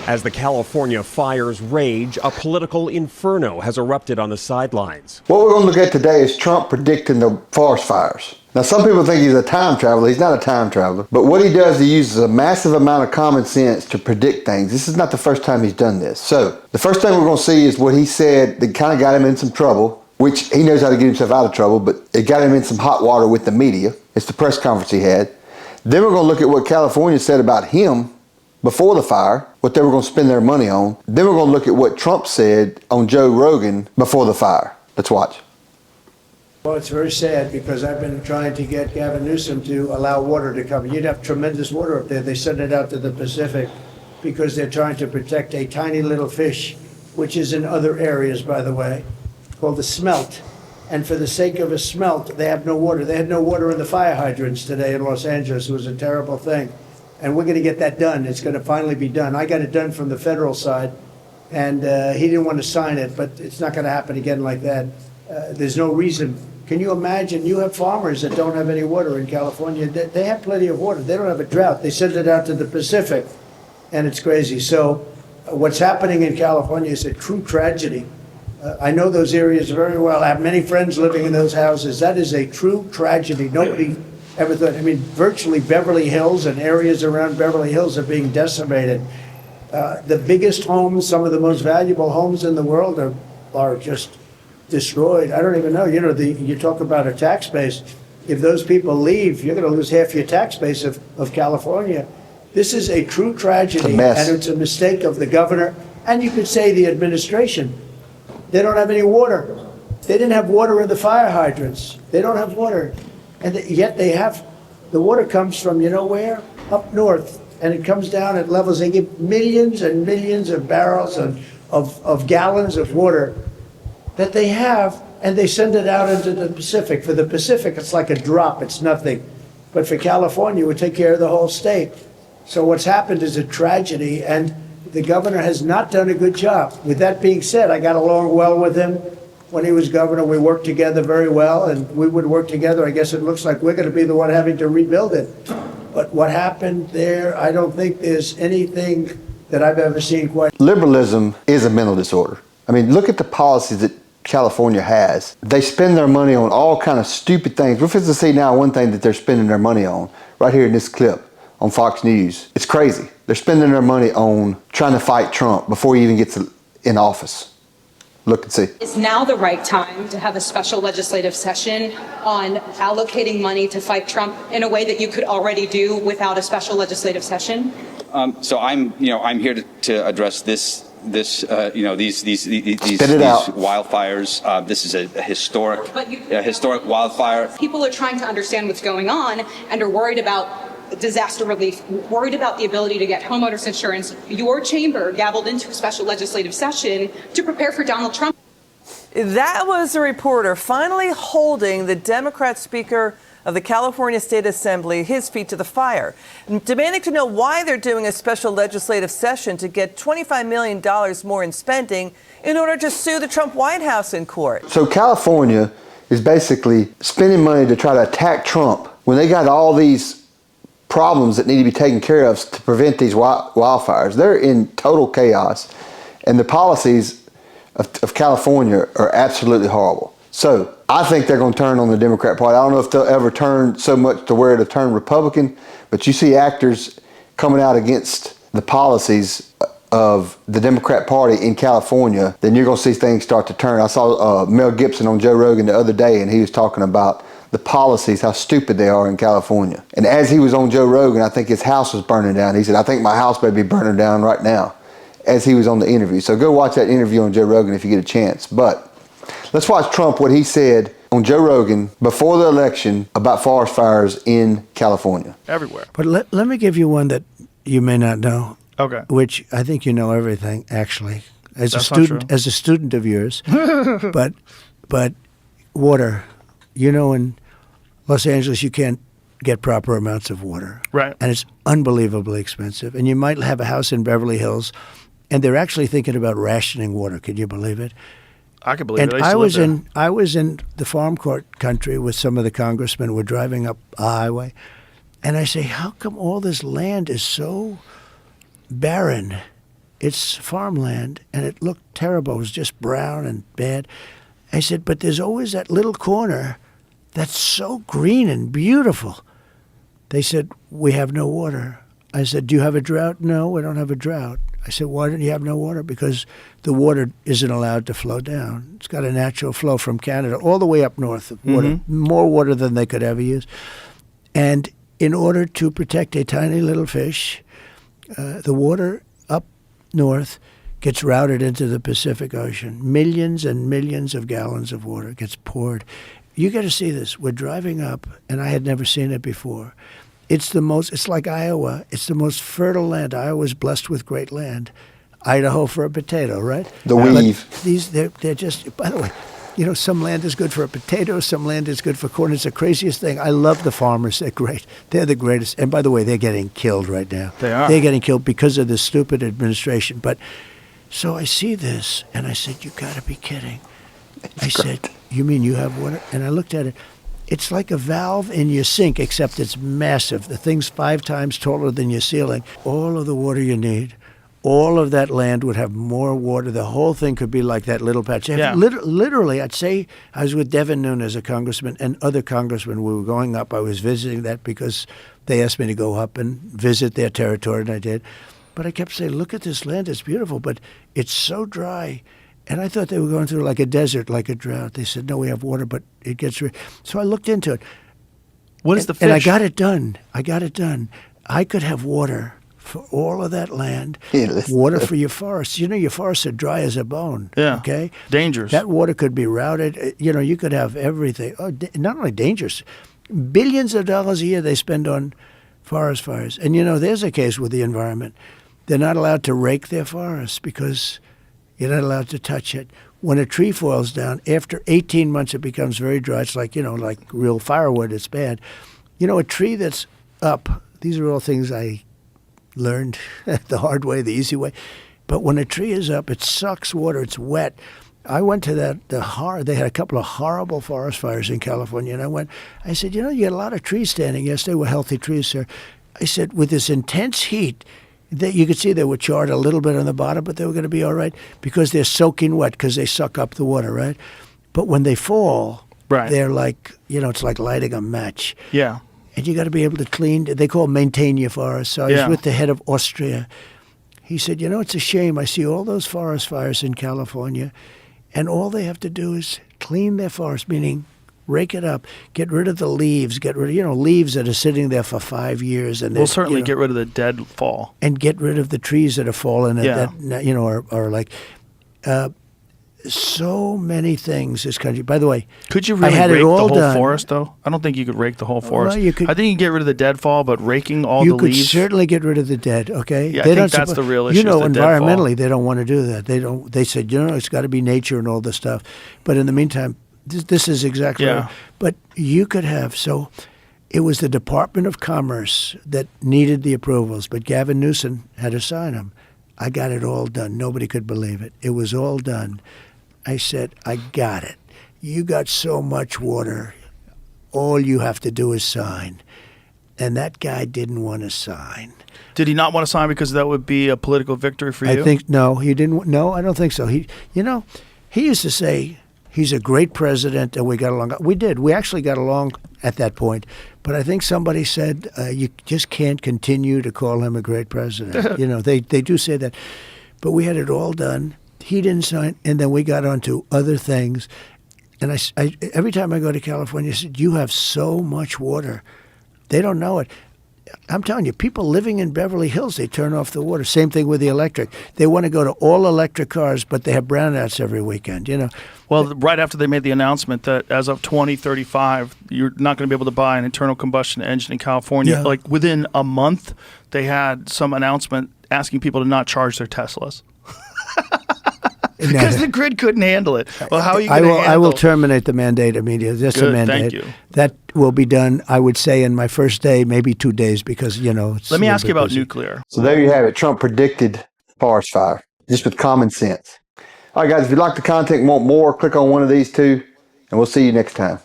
As the California fires rage, a political inferno has erupted on the sidelines. What we're going to look at today is Trump predicting the forest fires. Now, some people think he's a time traveler. He's not a time traveler. But what he does, he uses a massive amount of common sense to predict things. This is not the first time he's done this. So, the first thing we're going to see is what he said that kind of got him in some trouble, which he knows how to get himself out of trouble, but it got him in some hot water with the media. It's the press conference he had. Then we're going to look at what California said about him before the fire, what they were going to spend their money on. Then we're going to look at what Trump said on Joe Rogan before the fire. Let's watch. Well, it's very sad because I've been trying to get Gavin Newsom to allow water to come. You'd have tremendous water up there. They send it out to the Pacific because they're trying to protect a tiny little fish, which is in other areas, by the way, called the smelt. And for the sake of a smelt, they have no water. They had no water in the fire hydrants today in Los Angeles. It was a terrible thing. And we're going to get that done. It's going to finally be done. I got it done from the federal side, and he didn't want to sign it, but it's not going to happen again like that. There's no reason. Can you imagine? You have farmers that don't have any water in California. They have plenty of water. They don't have a drought. They send it out to the Pacific, and it's crazy. So what's happening in California is a true tragedy. I know those areas very well. I have many friends living in those houses. That is a true tragedy. Nobody ever thought. I mean, virtually Beverly Hills and areas around Beverly Hills are being decimated. The biggest homes, some of the most valuable homes in the world are just destroyed. I don't even know. You know, you talk about a tax base. If those people leave, you're going to lose half your tax base of California. This is a true tragedy, and it's a mistake of the governor, and you could say the administration. They don't have any water. They didn't have water in the fire hydrants. They don't have water. And yet they have, the water comes from, you know where? Up north. And it comes down at levels, they give millions and millions of barrels of gallons of water that they have, and they send it out into the Pacific. For the Pacific, it's like a drop, it's nothing. But for California, it would take care of the whole state. So what's happened is a tragedy, and the governor has not done a good job. With that being said, I got along well with him. When he was governor, we worked together very well, and we would work together. I guess it looks like we're going to be the one having to rebuild it. But what happened there, I don't think there's anything that I've ever seen quite. Liberalism is a mental disorder. I mean, look at the policies that California has. They spend their money on all kind of stupid things. We're supposed to see now one thing that they're spending their money on, right here in this clip on Fox News. It's crazy. They're spending their money on trying to fight Trump before he even gets in office. Look and see. Is now the right time to have a special legislative session on allocating money to fight Trump in a way that you could already do without a special legislative session? So I'm here to address these wildfires. This is a historic wildfire. People are trying to understand what's going on and are worried about disaster relief, worried about the ability to get homeowners insurance. Your chamber gavelled into a special legislative session to prepare for Donald Trump. That was a reporter finally holding the Democrat Speaker of the California State Assembly his feet to the fire, demanding to know why they're doing a special legislative session to get $25 million more in spending in order to sue the Trump White House in court. So California is basically spending money to try to attack Trump when they got all these problems that need to be taken care of to prevent these wildfires. They're in total chaos, and the policies of California are absolutely horrible. So I think they're going to turn on the Democrat Party. I don't know if they'll ever turn so much to where it'll turn Republican, but you see actors coming out against the policies of the Democrat Party in California, then you're going to see things start to turn. I saw Mel Gibson on Joe Rogan the other day, and he was talking about the policies, how stupid they are in California. And as he was on Joe Rogan, I think his house was burning down. He said, I think my house may be burning down right now, as he was on the interview. So go watch that interview on Joe Rogan if you get a chance. But let's watch Trump, what he said on Joe Rogan before the election about forest fires in California. Everywhere. But let me give you one that you may not know. Okay. Which I think you know everything, actually, as That's a student of yours. but water. You know, in Los Angeles, you can't get proper amounts of water. Right. And it's unbelievably expensive. And you might have a house in Beverly Hills, and they're actually thinking about rationing water. Can you believe it? I can believe it. I was in the farm court country with some of the congressmen. We're driving up a highway, and I say, how come all this land is so barren? it's farmland, and it looked terrible. It was just brown and bad. I said, but there's always that little corner that's so green and beautiful. They said, we have no water. I said, do you have a drought? No, we don't have a drought. I said, why don't you have no water? Because the water isn't allowed to flow down. It's got a natural flow from Canada all the way up north. Water, more water than they could ever use. And in order to protect a tiny little fish, the water up north gets routed into the Pacific Ocean. Millions and millions of gallons of water gets poured. You got to see this. We're driving up, and I had never seen it before. It's like Iowa. It's the most fertile land. Iowa's blessed with great land. Idaho for a potato, right? The weave. They're just, by the way, you know, some land is good for a potato, some land is good for corn. It's the craziest thing. I love the farmers. They're great. They're the greatest. And by the way, they're getting killed right now. They are. They're getting killed because of this stupid administration. But so I see this, and I said, you got to be kidding. I said, you mean you have water? And I looked at it. It's like a valve in your sink, except it's massive. The thing's 5 times taller than your ceiling. All of the water you need. All of that land would have more water. The whole thing could be like that little patch. Yeah. Literally, I'd say I was with Devin Nunes, a congressman, and other congressmen. We were going up. I was visiting that because they asked me to go up and visit their territory, and I did. But I kept saying, look at this land. It's beautiful, but it's so dry. And I thought they were going through like a desert, like a drought. They said, no, we have water, but it gets... So I looked into it. What is the fish? And I got it done. I could have water for all of that land, water for your forests. You know, your forests are dry as a bone. Yeah. Okay? Dangerous. That water could be routed. You know, you could have everything. Oh, not only dangerous, billions of dollars a year they spend on forest fires. And, you know, there's a case with the environment. They're not allowed to rake their forests because you're not allowed to touch it. When a tree falls down, after 18 months it becomes very dry. It's like, you know, like real firewood. It's bad. You know, a tree that's up, these are all things I learned the hard way, the easy way. But when a tree is up, it sucks water. It's wet. I went to they had a couple of horrible forest fires in California, and I said, you know, you got a lot of trees standing. Yes, they were healthy trees, sir. I said, with this intense heat, that you could see they were charred a little bit on the bottom, but they were going to be all right because they're soaking wet because they suck up the water, right? But when they fall, right, they're like, you know, it's like lighting a match. Yeah. And you got to be able to clean. They call it maintain your forest. So I was with the head of Austria. He said, you know, it's a shame. I see all those forest fires in California, and all they have to do is clean their forest, meaning rake it up, get rid of the leaves, get rid of, you know, leaves that are sitting there for 5 years. And we'll certainly get rid of the dead fall. And get rid of the trees that have fallen that, you know, are like so many things this country. By the way, could you really rake the whole forest, though? I don't think you could rake the whole forest. Well, you could, I think you can get rid of the deadfall, but raking all the leaves. You could certainly get rid of the dead, okay? Yeah, I think that's the real issue. You know, environmentally, they don't want to do that. They said, you know, it's got to be nature and all this stuff. But in the meantime, this is exactly right. But you could have, so it was the Department of Commerce that needed the approvals, but Gavin Newsom had to sign them. I got it all done. Nobody could believe it. It was all done. I said, I got it. You got so much water. All you have to do is sign. And that guy didn't want to sign. Did he not want to sign because that would be a political victory for you? I think, no, he didn't. No, I don't think so. He used to say, he's a great president, and we got along. We did. We actually got along at that point. But I think somebody said, you just can't continue to call him a great president. You know, they do say that. But we had it all done. He didn't sign, and then we got on to other things. And I every time I go to California, I said, you have so much water. They don't know it. I'm telling you, people living in Beverly Hills, they turn off the water. Same thing with the electric. They want to go to all electric cars, but they have brownouts every weekend, you know. Well, right after they made the announcement that as of 2035, you're not going to be able to buy an internal combustion engine in California, like within a month, they had some announcement asking people to not charge their Teslas. Because the grid couldn't handle it. Well, how are you going to handle it? I will terminate the mandate immediately. That's a mandate. Thank you. That will be done, I would say, in my first day, maybe 2 days, because, you know, it's Let me ask you about nuclear. So there you have it. Trump predicted forest fire, just with common sense. All right, guys, if you like the content and want more, click on one of these two, and we'll see you next time.